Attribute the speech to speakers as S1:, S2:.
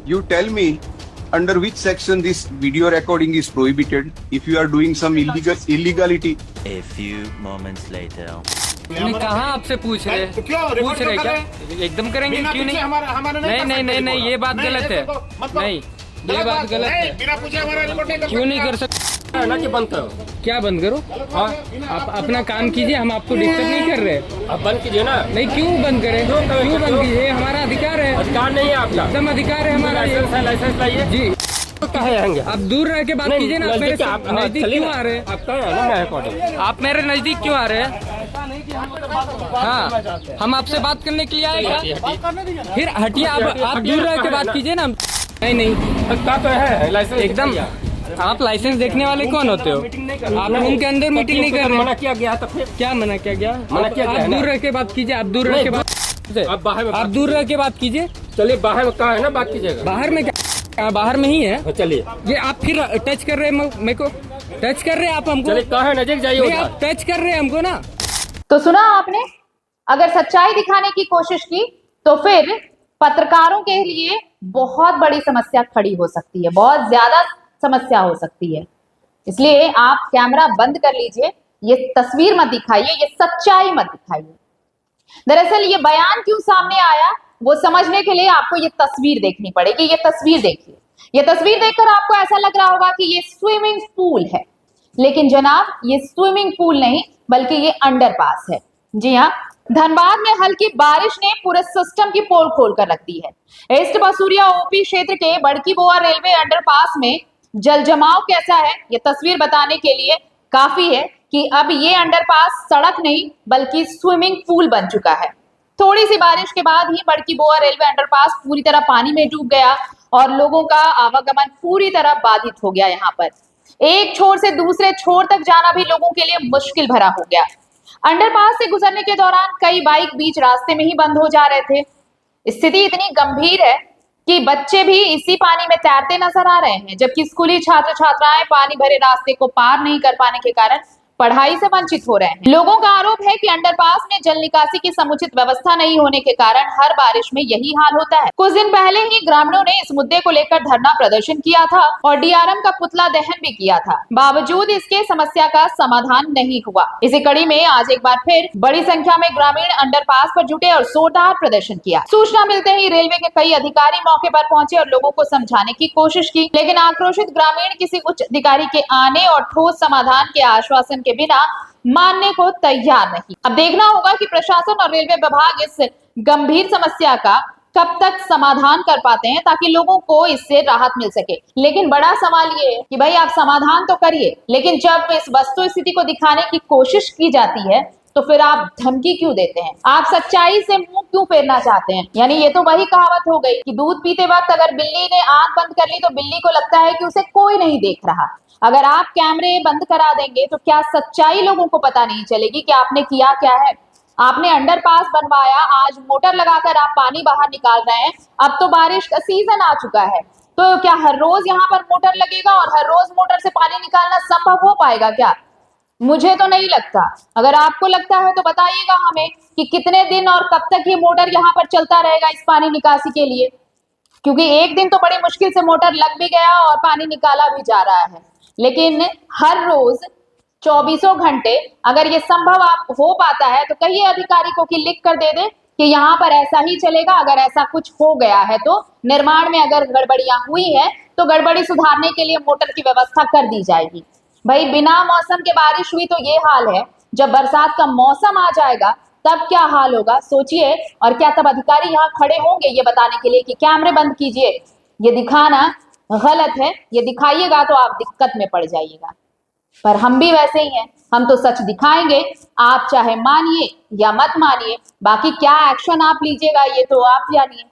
S1: You tell me under which section this video recording is prohibited if you are doing some illegality.
S2: A few moments later.
S3: हमने कहाँ आपसे पूछ रहे पूछ रहे क्या? एकदम करेंगे क्यों नहीं? नहीं ये बात गलत है। नहीं ये बात गलत है।
S4: बिना पूछे हमारा रिपोर्ट नहीं
S3: क्यों नहीं कर सकते?
S4: ना कि बंद करो।
S3: क्या बंद करो? आप अपना काम कीजिए, हम आपको डिस्टर्ब नहीं कर रहे।
S4: आप बंद कीजिए ना।
S3: नहीं क्यों बंद करें? क्यों बंद कीजिए? हमारा अधिकार है।
S4: अधिकार नहीं है आपका।
S3: एकदम अधिकार है हमारा।
S4: लाइसेंस लाइए
S3: जी
S4: कहाँ आएंगे?
S3: आप दूर रह के बात कीजिए ना। आप मेरे नजदीक क्यों आ रहे हैं?
S4: आप कहाँ है ना रिकॉर्डिंग?
S3: आप मेरे नजदीक क्यों आ रहे हैं? हाँ हम आपसे बात करने के लिए आए क्या? फिर हटिए, आप दूर रह के बात कीजिए ना। नहीं
S4: क्या तो है लाइसेंस
S3: एकदम। आप लाइसेंस देखने वाले कौन होते हो? आप रूम के अंदर मीटिंग नहीं कर रहे।
S4: मना किया गया तो फिर
S3: क्या मना किया गया?
S4: मना किया गया
S3: आप दूर रह के बात कीजिए। आप दूर रह के बात आप दूर रह के बात कीजिए।
S4: चलिए बाहर में कहाँ है ना बात कीजिएगा।
S3: बाहर में क्या? बाहर में ही है।
S4: चलिए
S3: ये आप फिर टच कर रहे हैं मेरे को। टच कर रहे हैं आप हमको।
S4: चलिए कहाँ है नजदीक जाइए।
S3: नहीं, आप टच कर रहे हैं हमको ना।
S5: तो सुना आपने, अगर सच्चाई दिखाने की कोशिश की तो फिर पत्रकारों के लिए बहुत बड़ी समस्या खड़ी हो सकती है, बहुत ज्यादा समस्या हो सकती है। इसलिए आप कैमरा बंद कर लीजिए, ये तस्वीर मत दिखाइए, ये सच्चाई मत दिखाइए। दरअसल ये बयान क्यों सामने आया वो समझने के लिए आपको ये तस्वीर देखनी पड़ेगी। ये तस्वीर देखिए। ये तस्वीर देखकर आपको ऐसा लग रहा होगा कि ये स्विमिंग पूल है, लेकिन जनाब ये स्विमिंग पूल नहीं बल्कि ये अंडरपास है। जी हाँ, धनबाद में हल्की बारिश ने पूरे सिस्टम की पोल खोल कर रख दी है। ईस्ट बसूरिया ओपी क्षेत्र के बड़की बोआ रेलवे अंडरपास में जल जमाव कैसा है ये तस्वीर बताने के लिए काफी है कि अब ये अंडरपास सड़क नहीं बल्कि स्विमिंग पूल बन चुका है। थोड़ी सी बारिश के बाद ही बड़की बोआ रेलवे अंडरपास पूरी तरह पानी में डूब गया और लोगों का आवागमन पूरी तरह बाधित हो गया। यहाँ पर एक छोर से दूसरे छोर तक जाना भी लोगों के लिए मुश्किल भरा हो गया। अंडरपास से गुजरने के दौरान कई बाइक बीच रास्ते में ही बंद हो जा रहे थे। स्थिति इतनी गंभीर है कि बच्चे भी इसी पानी में तैरते नजर आ रहे हैं, जबकि स्कूली छात्र छात्राएं पानी भरे रास्ते को पार नहीं कर पाने के कारण पढ़ाई से वंचित हो रहे हैं। लोगों का आरोप है कि अंडरपास में जल निकासी की समुचित व्यवस्था नहीं होने के कारण हर बारिश में यही हाल होता है। कुछ दिन पहले ही ग्रामीणों ने इस मुद्दे को लेकर धरना प्रदर्शन किया था और डीआरएम का पुतला दहन भी किया था। बावजूद इसके समस्या का समाधान नहीं हुआ। इसी कड़ी में आज एक बार फिर बड़ी संख्या में ग्रामीण अंडरपास पर जुटे और जोरदार प्रदर्शन किया। सूचना मिलते ही रेलवे के कई अधिकारी मौके पर पहुंचे और लोगों को समझाने की कोशिश की, लेकिन आक्रोशित ग्रामीण किसी उच्च अधिकारी के आने और ठोस समाधान के आश्वासन के बिना मानने को तैयार नहीं। अब देखना होगा कि प्रशासन और रेलवे विभाग इस गंभीर समस्या का कब तक समाधान कर पाते हैं ताकि लोगों को इससे राहत मिल सके। लेकिन बड़ा सवाल ये है कि भाई आप समाधान तो करिए, लेकिन जब इस वस्तु स्थिति को दिखाने की कोशिश की जाती है तो फिर आप धमकी क्यों देते हैं? आप सच्चाई से मुंह क्यों फेरना चाहते हैं? यानी ये तो वही कहावत हो गई कि दूध पीते वक्त अगर बिल्ली ने आंख बंद कर ली तो बिल्ली को लगता है कि उसे कोई नहीं देख रहा। अगर आप कैमरे बंद करा देंगे तो क्या सच्चाई लोगों को पता नहीं चलेगी कि आपने किया क्या है? आपने अंडरपास बनवाया, आज मोटर लगाकर आप पानी बाहर निकाल रहे हैं। अब तो बारिश का सीजन आ चुका है, तो क्या हर रोज यहाँ पर मोटर लगेगा और हर रोज मोटर से पानी निकालना संभव हो पाएगा क्या? मुझे तो नहीं लगता। अगर आपको लगता है तो बताइएगा हमें कि कितने दिन और कब तक ये मोटर यहाँ पर चलता रहेगा इस पानी निकासी के लिए, क्योंकि एक दिन तो बड़ी मुश्किल से मोटर लग भी गया और पानी निकाला भी जा रहा है, लेकिन हर रोज 24 घंटे अगर ये संभव आप हो पाता है तो कहिए अधिकारी को कि लिख कर दे दे कि यहाँ पर ऐसा ही चलेगा। अगर ऐसा कुछ हो गया है तो निर्माण में अगर गड़बड़ियां हुई है तो गड़बड़ी सुधारने के लिए मोटर की व्यवस्था कर दी जाएगी। भाई बिना मौसम के बारिश हुई तो ये हाल है, जब बरसात का मौसम आ जाएगा तब क्या हाल होगा सोचिए। और क्या तब अधिकारी यहाँ खड़े होंगे ये बताने के लिए कि कैमरे बंद कीजिए? ये दिखाना गलत है। ये दिखाइएगा तो आप दिक्कत में पड़ जाइएगा। पर हम भी वैसे ही हैं, हम तो सच दिखाएंगे, आप चाहे मानिए या मत मानिए। बाकी क्या एक्शन आप लीजिएगा ये तो आप जानिए।